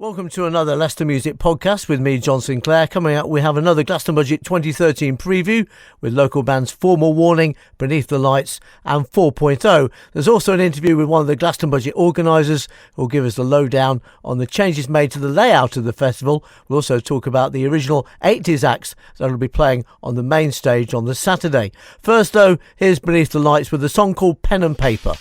Welcome to another Leicester Music podcast with me, John Sinclair. Coming up, we have another Glastonbury 2013 preview with local bands Formal Warning, Beneath the Lights and 4.0. There's also an interview with one of the Glastonbury organisers who will give us the lowdown on the changes made to the layout of the festival. We'll also talk about the original 80s acts that will be playing on the main stage on the Saturday. First though, here's Beneath the Lights with a song called Pen and Paper.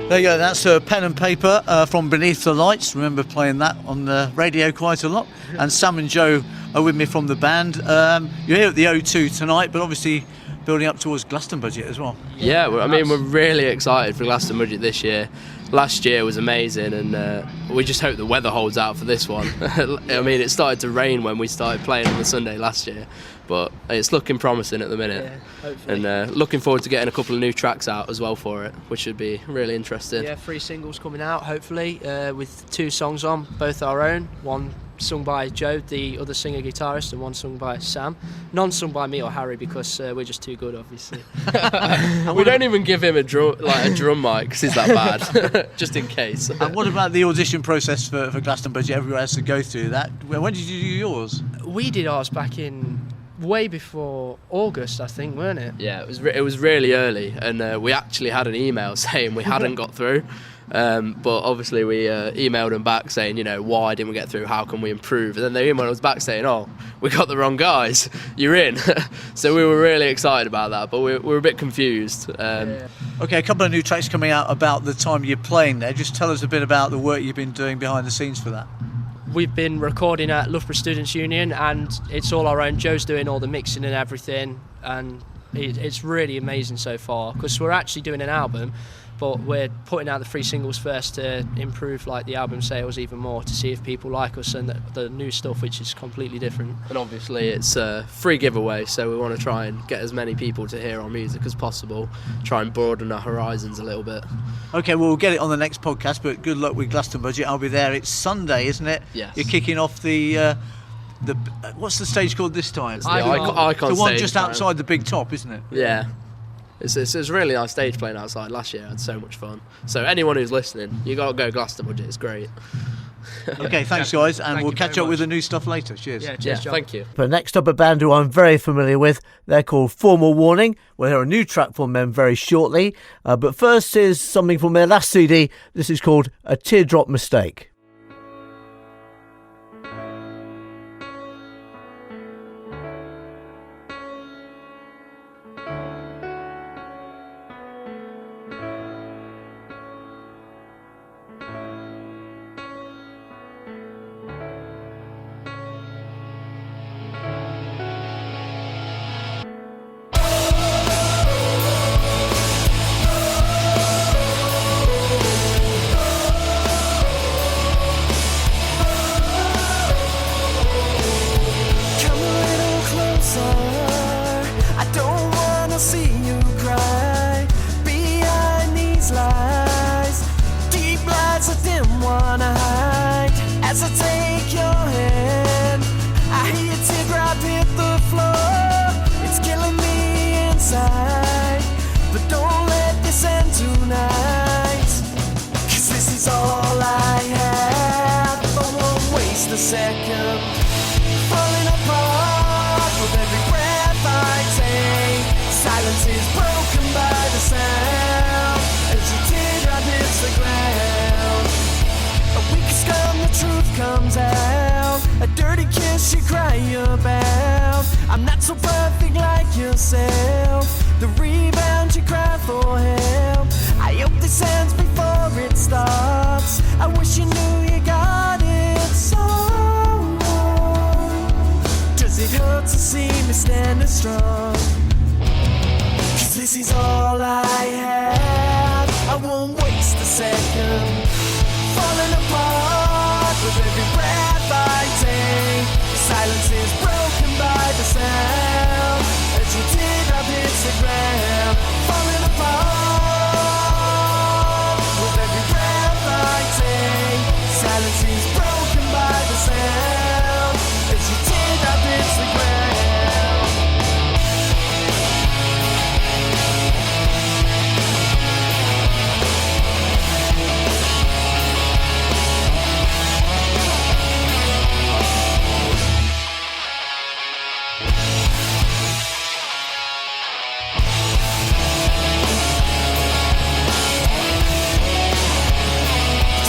There you go, that's Pen and Paper from Beneath the Lights. Remember playing that on the radio quite a lot. And Sam and Joe are with me from the band. You're here at the O2 tonight, but obviously building up towards Glastonbury as well. Yeah, we're really excited for Glastonbury this year. Last year was amazing, and we just hope the weather holds out for this one. I mean, it started to rain when we started playing on the Sunday last year, but it's looking promising at the minute. Yeah, hopefully. And looking forward to getting a couple of new tracks out as well for it, which should be really interesting. Yeah, 3 singles coming out, hopefully, with 2 songs on, both our own. One sung by Joe, the other singer-guitarist, and one sung by Sam. None sung by me or Harry, because we're just too good, obviously. We don't even give him a drum mic because he's that bad, just in case. And what about the audition process for Glastonbury? Everyone has to go through that. When did you do yours? We did ours back in way before August, I think, weren't it? Yeah, it was really early, and we actually had an email saying we hadn't got through. But obviously we emailed them back saying, why didn't we get through? How can we improve? And then they emailed us back saying, oh, we got the wrong guys. You're in. So we were really excited about that, but we were a bit confused. Okay, a couple of new tracks coming out about the time you're playing there. Just tell us a bit about the work you've been doing behind the scenes for that. We've been recording at Loughborough Students' Union, and it's all our own. Joe's doing all the mixing and everything, and it's really amazing so far, because we're actually doing an album, but we're putting out the 3 singles first to improve the album sales even more, to see if people like us and the new stuff, which is completely different. And obviously it's a free giveaway, so we want to try and get as many people to hear our music as possible, try and broaden our horizons a little bit. Okay, well, we'll get it on the next podcast, but good luck with Glastonbury. I'll be there. It's Sunday, isn't it? Yes. You're kicking off the what's the stage called this time? It's the Icon the one stage just outside the big top, isn't it? Yeah. It's a really nice stage playing outside. Last year I had so much fun. So anyone who's listening, you got to go Glastonbury. It's great. Okay, thanks guys, and we'll catch up with the new stuff later. Cheers. Yeah, cheers, John. Thank you. But next up, a band who I'm very familiar with. They're called Formal Warning. We'll hear a new track from them very shortly. But first is something from their last CD. This is called A Teardrop Mistake. lights I didn't wanna hide. As I take your hand, I hear your teardrop hit the floor. It's killing me inside, but don't let this end tonight. 'Cause this is all I have. I won't waste a second. Falling apart with every breath I take. Silence is broken by the sound as your teardrop hits the ground. A weak scum, the truth comes out. A dirty kiss you cry about. I'm not so perfect like yourself. The rebound you cry for help. I hope this ends before it starts. I wish you knew you got it so. Does it hurt to see me standing strong? 'Cause this is all I have. I won't waste a second. Falling apart with every breath I take. Silence is broken by the sound as your teardrop hits the ground. Falling apart with every breath I take. Silence is broken by the sound as your teardrop hits the ground.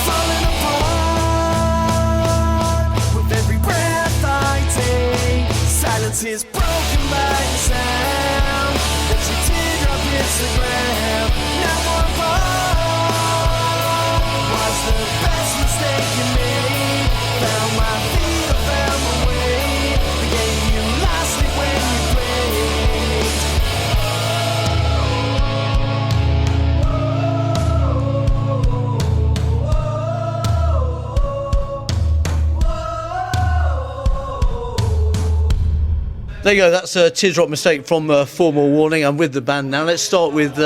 Falling apart with every breath I take. Silence is broken by the sound that your teardrop hits the ground. Now one apart was the best mistake you made. Found my feet, I found my way. The game you lost it when you played. There you go, that's a Teardrop Mistake from Formal Warning. I'm with the band now. Let's start with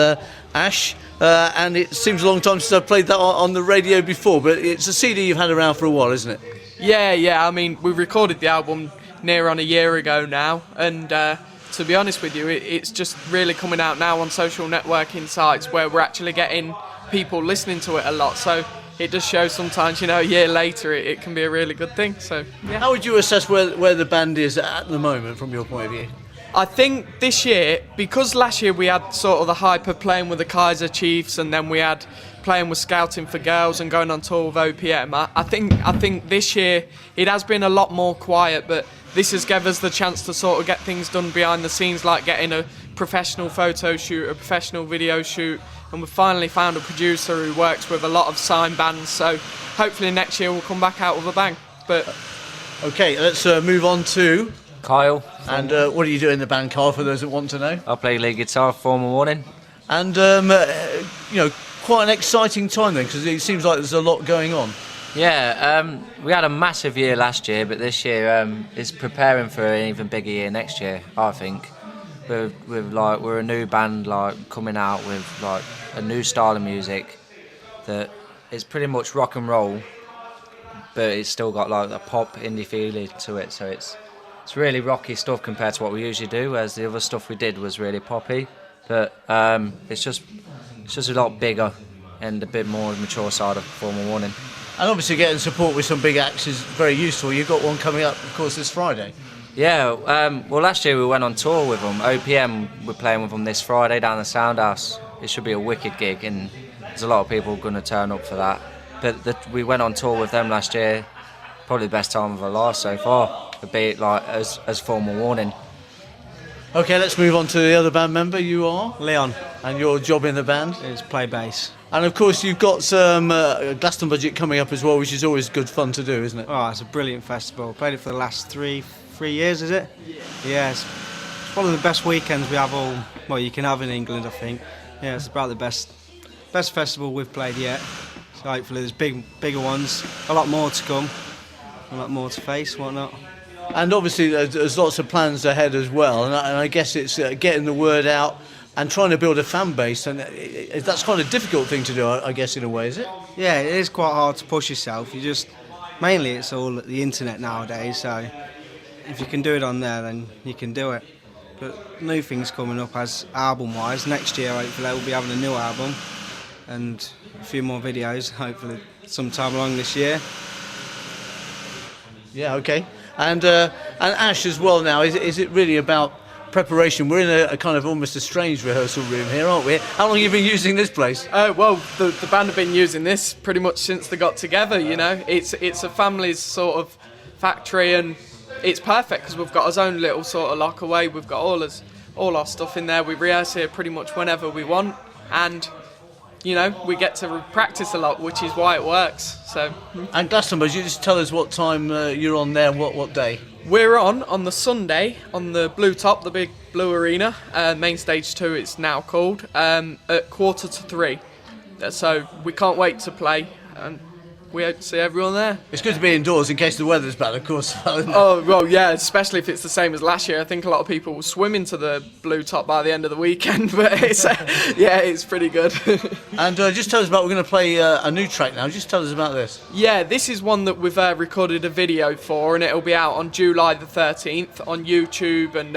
Ash. And it seems a long time since I've played that on the radio before, but it's a CD you've had around for a while, isn't it? Yeah. I mean, we recorded the album near on a year ago now, and to be honest with you, it's just really coming out now on social networking sites where we're actually getting people listening to it a lot. So it does show sometimes, a year later, it can be a really good thing. So yeah. How would you assess where the band is at the moment from your point of view? I think this year, because last year we had sort of the hype of playing with the Kaiser Chiefs, and then we had playing with Scouting for Girls and going on tour with OPM. I think this year it has been a lot more quiet, but this has given us the chance to sort of get things done behind the scenes, like getting a professional photo shoot, a professional video shoot, and we've finally found a producer who works with a lot of signed bands. So hopefully next year we'll come back out with a bang. But okay, let's move on to Kyle. And what do you do in the band, Kyle, for those that want to know? I play lead guitar, Formal Warning. And, quite an exciting time then, because it seems like there's a lot going on. Yeah, we had a massive year last year, but this year is preparing for an even bigger year next year, I think. We're a new band, coming out with a new style of music that is pretty much rock and roll, but it's still got a pop indie feeling to it. So it's really rocky stuff compared to what we usually do, whereas the other stuff we did was really poppy. But it's just a lot bigger and a bit more mature side of Formal Warning. And obviously getting support with some big acts is very useful. You've got one coming up, of course, this Friday. Yeah, well, last year we went on tour with them. OPM, we're playing with them this Friday down the Soundhouse. It should be a wicked gig, and there's a lot of people going to turn up for that. But we went on tour with them last year. Probably the best time of our life so far, to be it as Formal Warning. Okay, let's move on to the other band member. You are? Leon. And your job in the band? Is play bass. And of course you've got some Glastonbury budget coming up as well, which is always good fun to do, isn't it? Oh, it's a brilliant festival. Played it for the last three years, is it? Yeah, it's one of the best weekends we have you can have in England, I think. Yeah, it's about the best festival we've played yet. So hopefully there's bigger ones, a lot more to come, a lot more to face, whatnot. And obviously there's lots of plans ahead as well, and I guess it's getting the word out and trying to build a fan base, and that's kind of a difficult thing to do, I guess, in a way, is it? Yeah, it is quite hard to push yourself. Mainly it's all the internet nowadays, so if you can do it on there, then you can do it. But new things coming up as album-wise. Next year, hopefully, we'll be having a new album and a few more videos, hopefully sometime along this year. Yeah, okay. And Ash as well now, is it really about preparation? We're in a kind of almost a strange rehearsal room here, aren't we? How long have you been using this place? Well, the band have been using this pretty much since they got together, you know. It's a family's sort of factory, and it's perfect because we've got our own little sort of lock away. We've got all our stuff in there. We rehearse here pretty much whenever we want, and you know, we get to practice a lot, which is why it works. So. And Glastonbury, you just tell us what time you're on there, what day? We're on the Sunday on the Blue Top, the big blue arena, main stage 2 it's now called, at 2:45. So we can't wait to play, and we hope to see everyone there. It's good to be indoors in case the weather's bad, of course. Oh, well, yeah, especially if it's the same as last year. I think a lot of people will swim into the Blue Top by the end of the weekend, but it's pretty good. And just tell us about, we're going to play a new track now. Just tell us about this. Yeah, this is one that we've recorded a video for, and it'll be out on July the 13th on YouTube, and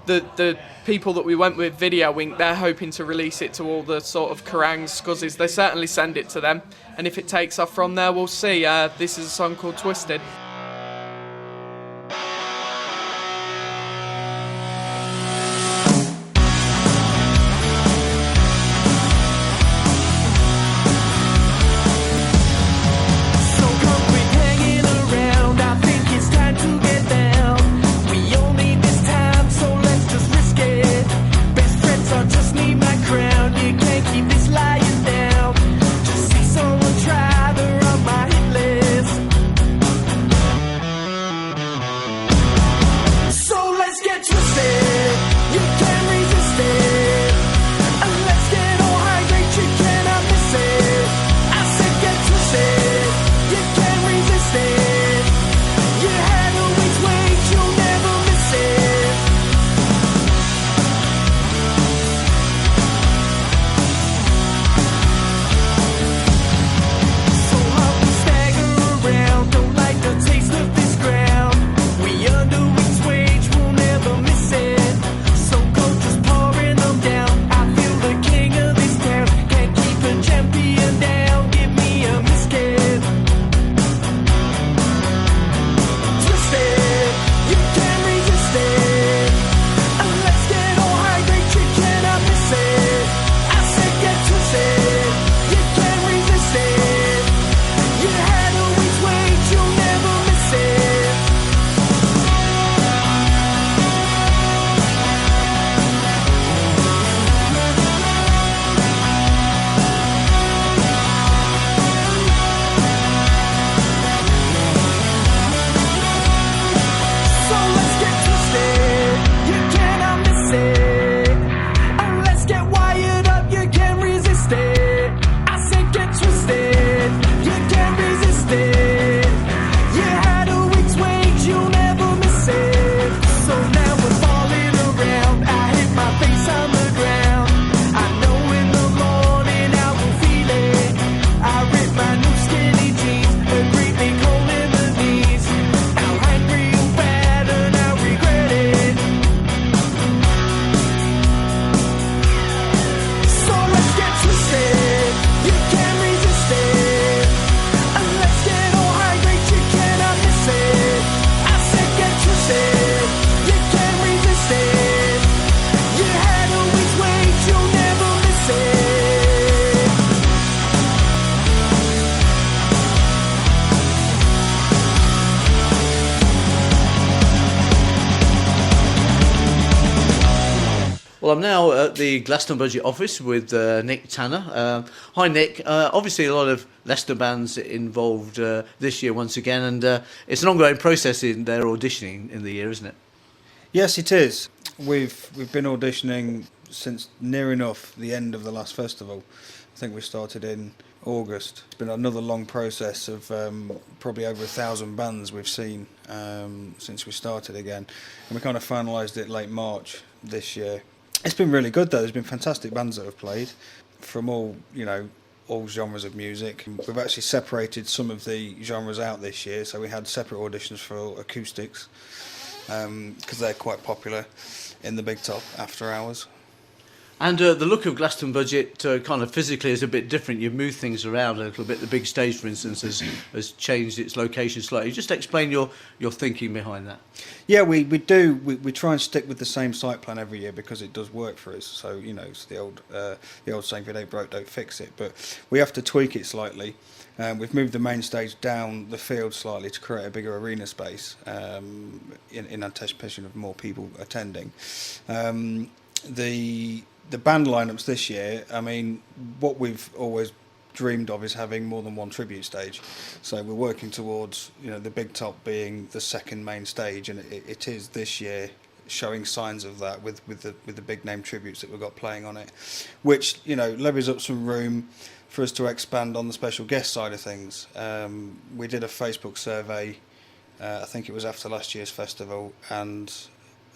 the people that we went with Video Inc., they're hoping to release it to all the sort of Kerangs, scuzzes. They certainly send it to them, and if it takes off from there, we'll see. This is a song called Twisted. Well, I'm now at the Glastonbury office with Nick Tanner. Hi, Nick. Obviously, a lot of Leicester bands involved this year once again, and it's an ongoing process in their auditioning in the year, isn't it? Yes, it is. We've been auditioning since near enough the end of the last festival. I think we started in August. It's been another long process of probably over 1,000 bands we've seen since we started again, and we kind of finalised it late March this year. It's been really good though. There's been fantastic bands that have played from all genres of music. We've actually separated some of the genres out this year, so we had separate auditions for acoustics because they're quite popular in the Big Top after hours. And the look of Glastonbury kind of physically is a bit different. You've moved things around a little bit. The big stage, for instance, has changed its location slightly. Just explain your thinking behind that. Yeah, we do. We try and stick with the same site plan every year because it does work for us. So it's the old saying, if it ain't broke, don't fix it. But we have to tweak it slightly. We've moved the main stage down the field slightly to create a bigger arena space in anticipation of more people attending. The band lineups this year, I mean, what we've always dreamed of is having more than one tribute stage. So we're working towards, the Big Top being the second main stage, and it is this year showing signs of that with the big name tributes that we've got playing on it, which levies up some room for us to expand on the special guest side of things. We did a Facebook survey, I think it was after last year's festival, and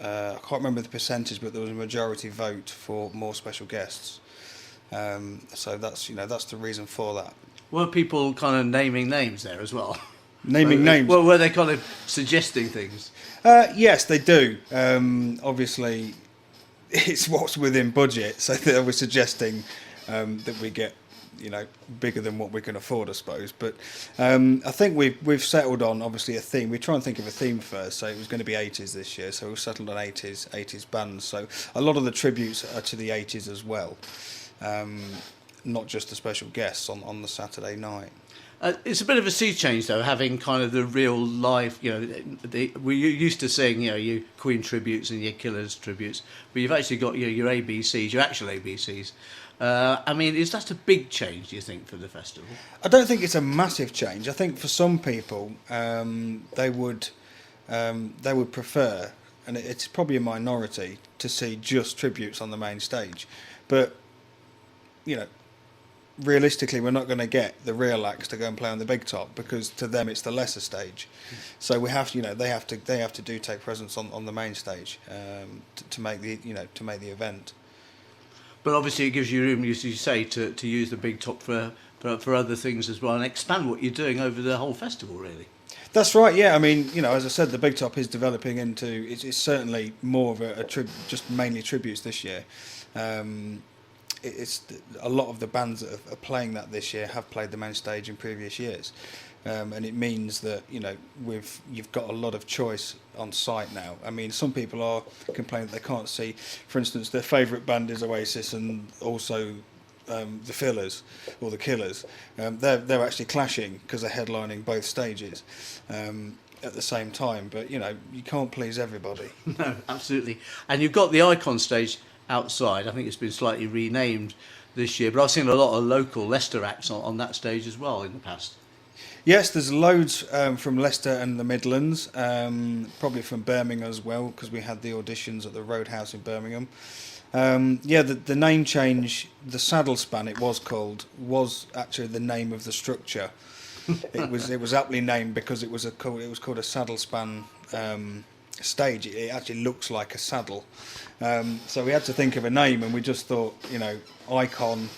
I can't remember the percentage, but there was a majority vote for more special guests. So that's the reason for that. Were people kind of naming names there as well? Naming names? Well, were they kind of suggesting things? Yes, they do. Obviously, it's what's within budget, so they were suggesting that we get bigger than what we can afford, I suppose. But I think we've settled on obviously a theme. We try and think of a theme first. So it was going to be 80s this year. So we've settled on 80s bands. So a lot of the tributes are to the 80s as well, not just the special guests on the Saturday night. It's a bit of a sea change, though, having kind of the real live, we used to seeing, your Queen tributes and your Killers tributes, but you've actually got your ABCs, your actual ABCs. I mean, is that a big change, do you think, for the festival? I don't think it's a massive change. I think for some people, they would prefer, and it's probably a minority, to see just tributes on the main stage. But, realistically, we're not going to get the real acts to go and play on the Big Top because to them it's the lesser stage. So we have, they have to take presence on the main stage to make the event. But obviously, it gives you room, as you say, to use the Big Top for other things as well and expand what you're doing over the whole festival, really. That's right. Yeah, I mean, as I said, the Big Top is developing into. It's certainly more of just mainly tributes this year. It's a lot of the bands that are playing that this year have played the main stage in previous years, and it means that you've got a lot of choice on site now. I mean, some people are complaining that they can't see. For instance, their favourite band is Oasis, and also the Fillers or the Killers. They're actually clashing because they're headlining both stages at the same time. But you can't please everybody. No, absolutely. And you've got the Icon stage outside. I think it's been slightly renamed this year, but I've seen a lot of local Leicester acts on that stage as well in the past. Yes, there's loads from Leicester and the Midlands, probably from Birmingham as well, because we had the auditions at the Roadhouse in Birmingham. The name change, the Saddle Span it was called, was actually the name of the structure. It was aptly named because it was called a Saddle Span stage. It actually looks like a saddle. So we had to think of a name, and we just thought, Icon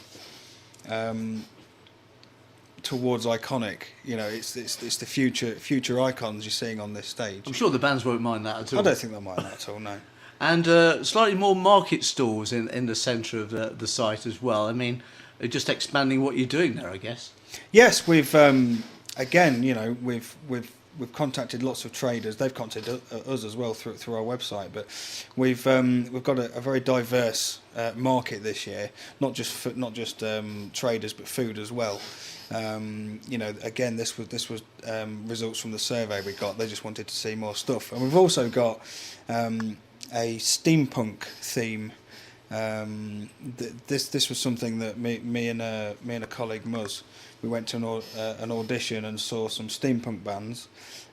towards iconic. It's the future icons you're seeing on this stage. I'm sure the bands won't mind that at all. I don't think they'll mind that at all, no. And slightly more market stalls in the centre of the site as well. I mean, just expanding what you're doing there, I guess. Yes, we've we've contacted lots of traders. They've contacted us as well through our website. But we've got a very diverse market this year. Not just traders, but food as well. Again, this was results from the survey we got. They just wanted to see more stuff, and we've also got a steampunk theme. This was something that me and a colleague Muzz, we went to an audition and saw some steampunk bands.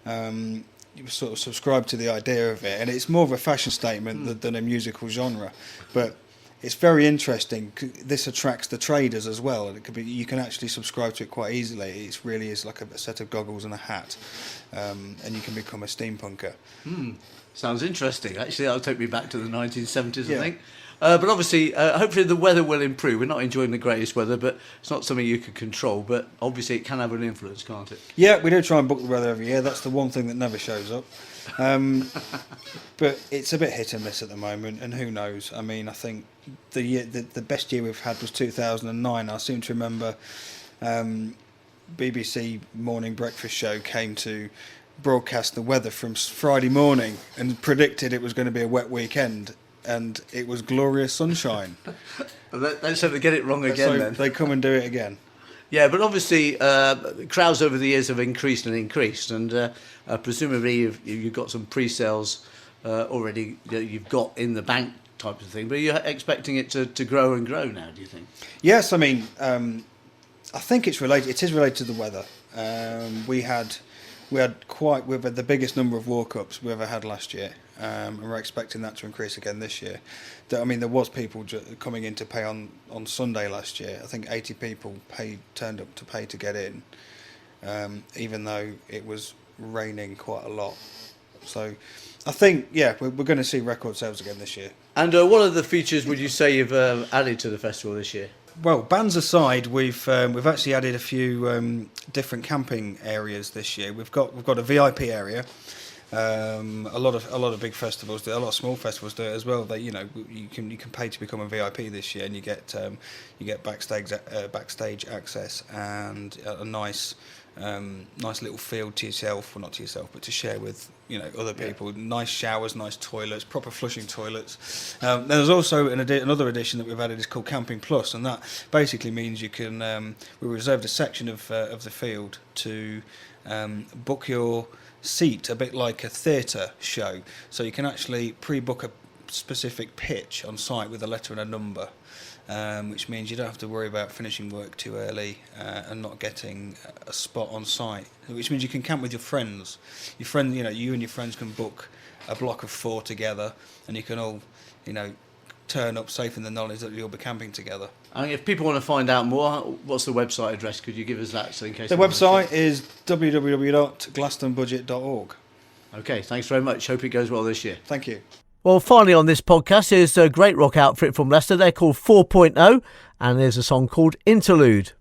You sort of subscribed to the idea of it, and it's more of a fashion statement than a musical genre, but it's very interesting. This attracts the traders as well, and you can actually subscribe to it quite easily. It really is like a set of goggles and a hat, and you can become a steampunker. Sounds interesting. Actually, that'll take me back to the 1970s, I think. But obviously, hopefully the weather will improve. We're not enjoying the greatest weather, but it's not something you can control. But obviously it can have an influence, can't it? Yeah, we do try and book the weather every year. That's the one thing that never shows up. But it's a bit hit and miss at the moment, and who knows? I mean, I think the best year we've had was 2009. I seem to remember BBC morning breakfast show came to broadcast the weather from Friday morning and predicted it was going to be a wet weekend, and it was glorious sunshine. Let's hope they get it wrong again. So then they come and do it again. Yeah, but obviously crowds over the years have increased, and presumably you've got some pre-sales already that you've got in the bank type of thing. But you're expecting it to grow and grow now, do you think? Yes, I mean, I think it's related. It is related to the weather. We had the biggest number of walk-ups we ever had last year, and we're expecting that to increase again this year. I mean, there was people coming in to pay on Sunday last year. I think 80 people turned up to pay to get in, even though it was raining quite a lot. So I think, yeah, we're going to see record sales again this year. And what other features would you say you've added to the festival this year? Well, bands aside, we've actually added a few different camping areas this year. We've got a VIP area. A lot of big festivals do, a lot of small festivals do it as well. You can pay to become a VIP this year, and you get backstage access and a nice little field to yourself, well, not to yourself, but to share with other people. Yeah. Nice showers, nice toilets, proper flushing toilets. There's also another addition that we've added is called Camping Plus, and that basically means you can we reserved a section of the field to book your seat, a bit like a theatre show. So you can actually pre-book a specific pitch on site with a letter and a number. Which means you don't have to worry about finishing work too early and not getting a spot on site. Which means you can camp with your friends. You and your friends can book a block of 4 together, and you can all, turn up safe in the knowledge that you'll be camping together. I mean, if people want to find out more, what's the website address? Could you give us that, so in case? The website is www.glastonbudget.org. Okay, thanks very much. Hope it goes well this year. Thank you. Well, finally on this podcast is a great rock outfit from Leicester. They're called 4.0, and there's a song called Interlude.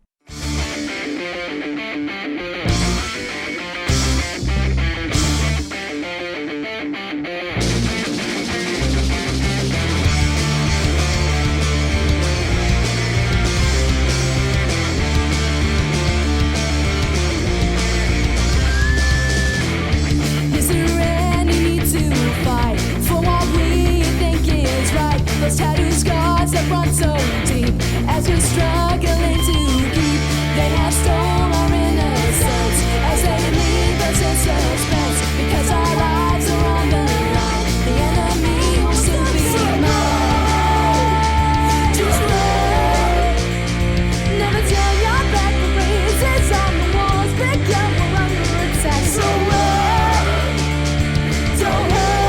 Those tattoo scars that run so deep as we're struggling to keep. They have stolen our innocence as they leave us in suspense. Because our lives are on the line, the enemy will soon be mine. Just run, never turn your back. The races on the walls begin, we're under attack. So run, don't hurt.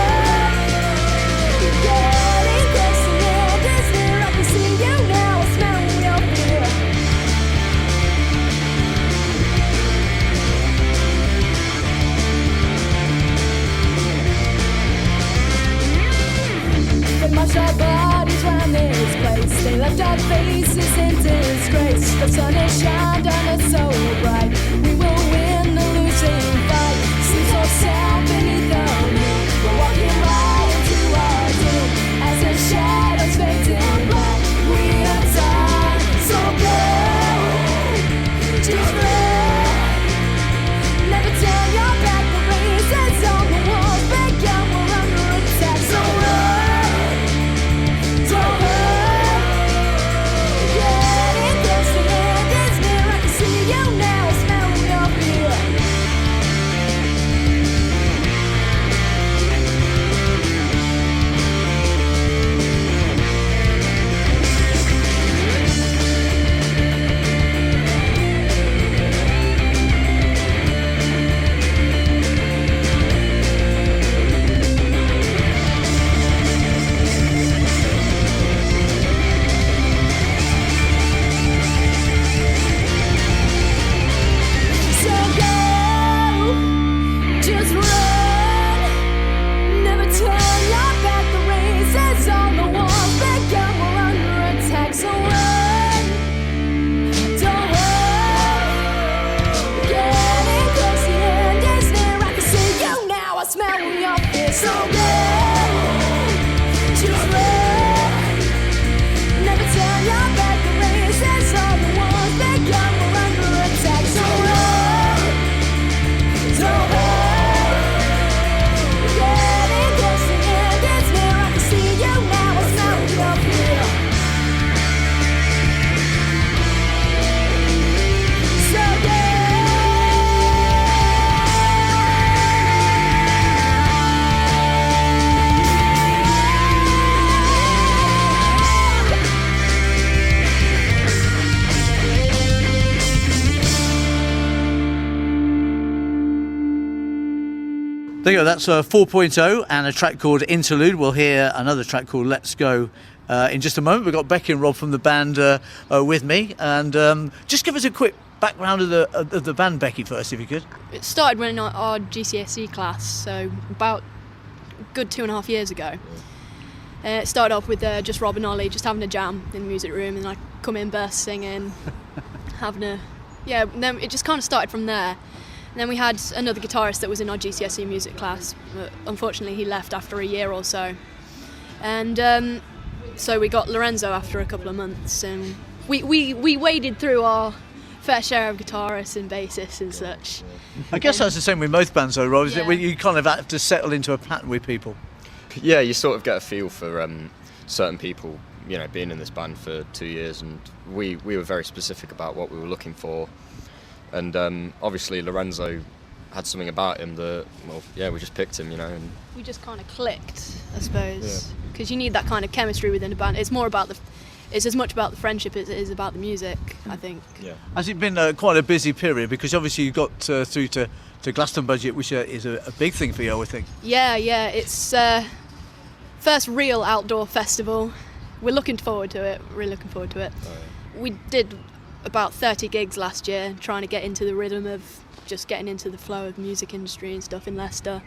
Marched our bodies round this place. They left our faces in disgrace. The sun has shined on us so bright. We will win the losing fight. Sleep so sound beneath the moon. We're walking right into our doom as the shadows fade to black. We are done, so go. Just run, never turn your back. The races on the walls begin. We're under attack, so run. Getting close to the end is near. I can see you now. There you go, that's 4.0 and a track called Interlude. We'll hear another track called Let's Go in just a moment. We've got Becky and Rob from the band with me. And just give us a quick background of the band, Becky, first, if you could. It started when our GCSE class, so about a good 2.5 years ago. It started off with just Rob and Ollie just having a jam in the music room, and I come in, burst singing, and then it just kind of started from there. And then we had another guitarist that was in our GCSE music class, but unfortunately he left after a year or so. And so we got Lorenzo after a couple of months, and we waded through our fair share of guitarists and bassists and such. I guess that's the same with most bands though, Rob, isn't it? Yeah. Where you kind of have to settle into a pattern with people. Yeah, you sort of get a feel for certain people, you know, being in this band for 2 years, and we were very specific about what we were looking for. And obviously Lorenzo had something about him that, well, yeah, we just picked him, you know. And We just kind of clicked, I suppose, because you need that kind of chemistry within a band. It's more about it's as much about the friendship as it is about the music, I think. yeah. Has it been quite a busy period? Because obviously you got through to Glastonbury, which is a big thing for you, I would think. Yeah, it's first real outdoor festival. We're looking forward to it, really looking forward to it. Oh, yeah. We did about 30 gigs last year, trying to get into the rhythm of just getting into the flow of the music industry and stuff in Leicester.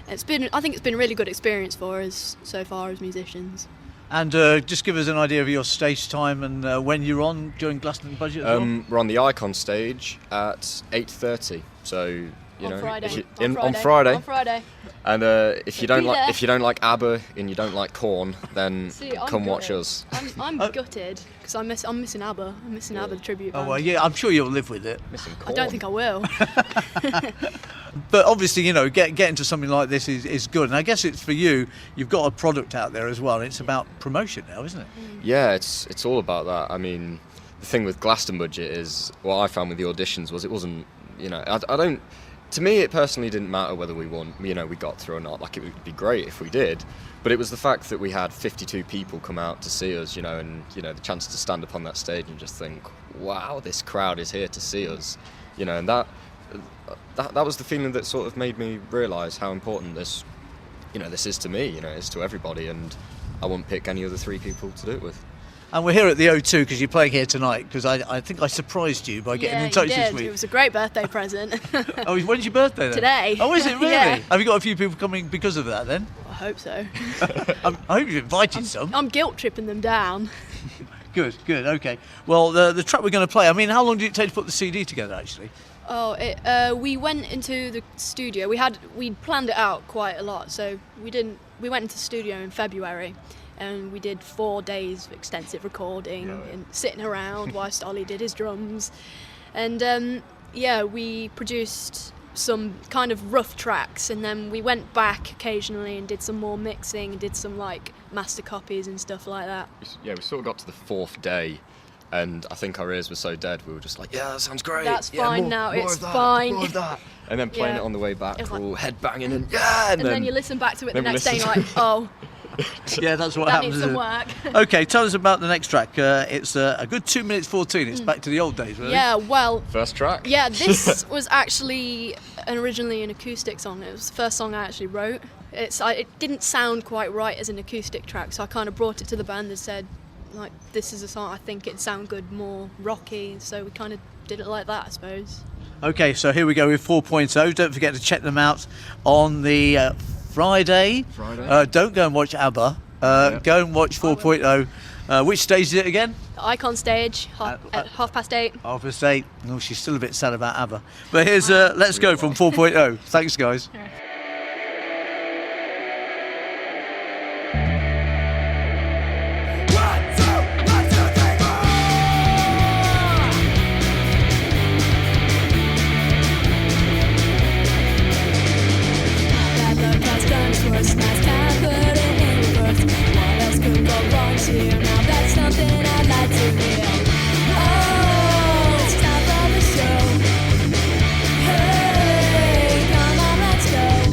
I think it's been a really good experience for us so far as musicians. And just give us an idea of your stage time and when you're on during Glastonbury as well. We're on the Icon stage at 8:30, so you On know, Friday. if you, On on Friday. And if you don't Be like there. if you don't like ABBA and you don't like Korn, then See, I'm come watch gutted. us. I'm gutted because I'm missing ABBA. I'm missing ABBA the tribute Oh band. well, yeah, I'm sure you'll live with it. Missing I Korn. don't think I will. But obviously, you know, getting to something like this is good. And I guess it's for you. You've got a product out there as well. And it's about promotion now, isn't it? Yeah, it's all about that. I mean, the thing with Glastonbury is what I found with the auditions was it wasn't, you know, I don't. To me, it personally didn't matter whether we won, you know, we got through or not. Like, it would be great if we did, but it was the fact that we had 52 people come out to see us, you know, and you know the chance to stand up on that stage and just think, wow, this crowd is here to see us, you know, and that was the feeling that sort of made me realise how important this, you know, this is to me, you know, it's to everybody, and I wouldn't pick any other 3 people to do it with. And we're here at the O2 because you're playing here tonight. Because I think I surprised you by getting in touch you this did. week. It was a great birthday present. Oh, when's your birthday then? Today. Oh, is it really? Yeah. Have you got a few people coming because of that then? I hope so. I hope you've invited some. I'm guilt tripping them down. Good, okay. Well, the track we're going to play, I mean, how long did it take to put the CD together actually? Oh, we went into the studio. We'd planned it out quite a lot, so we went into the studio in February, and we did 4 days of extensive recording and sitting around whilst Ollie did his drums, and we produced some kind of rough tracks, and then we went back occasionally and did some more mixing and did some like master copies and stuff like that. Yeah, we sort of got to the 4th day, and I think our ears were so dead, we were just like, yeah, that sounds great. That's yeah, fine more, now, more it's of that, fine. More of that. And then playing Yeah. it on the way back, It's like- all head banging and yeah, And then you listen back to it the then we next day and you're listen like, oh, Yeah, that's what that happens. needs some isn't it? work. Okay, tell us about the next track. It's a good 2 minutes 14. It's back to the old days, really. Yeah, well, First track. yeah, this was actually originally an acoustic song. It was the first song I actually wrote. It didn't sound quite right as an acoustic track, so I kind of brought it to the band and said, like, this is a song I think it'd sound good, more rocky, so we kind of did it like that, I suppose. Okay, so here we go with 4.0. Don't forget to check them out on the Friday. Don't go and watch ABBA. Go and watch 4.0. Which stage is it again? The Icon stage at 8:30. 8:30. Oh, she's still a bit sad about ABBA. But here's Let's Go from 4.0. Thanks, guys. Bad luck has done to us, nice time put it in reverse. What else could go wrong here? Now that's something I'd like to hear. Oh, it's time for the show. Hey, come on, let's go.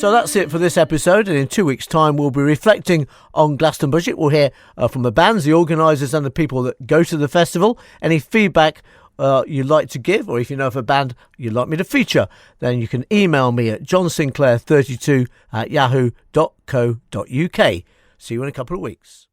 So that's it for this episode, and in 2 weeks' time we'll be reflecting on Glastonbury Budget. We'll hear from the bands, the organisers and the people that go to the festival. Any feedback you'd like to give, or if you know of a band you'd like me to feature, then you can email me at johnsinclair32@yahoo.co.uk. See you in a couple of weeks.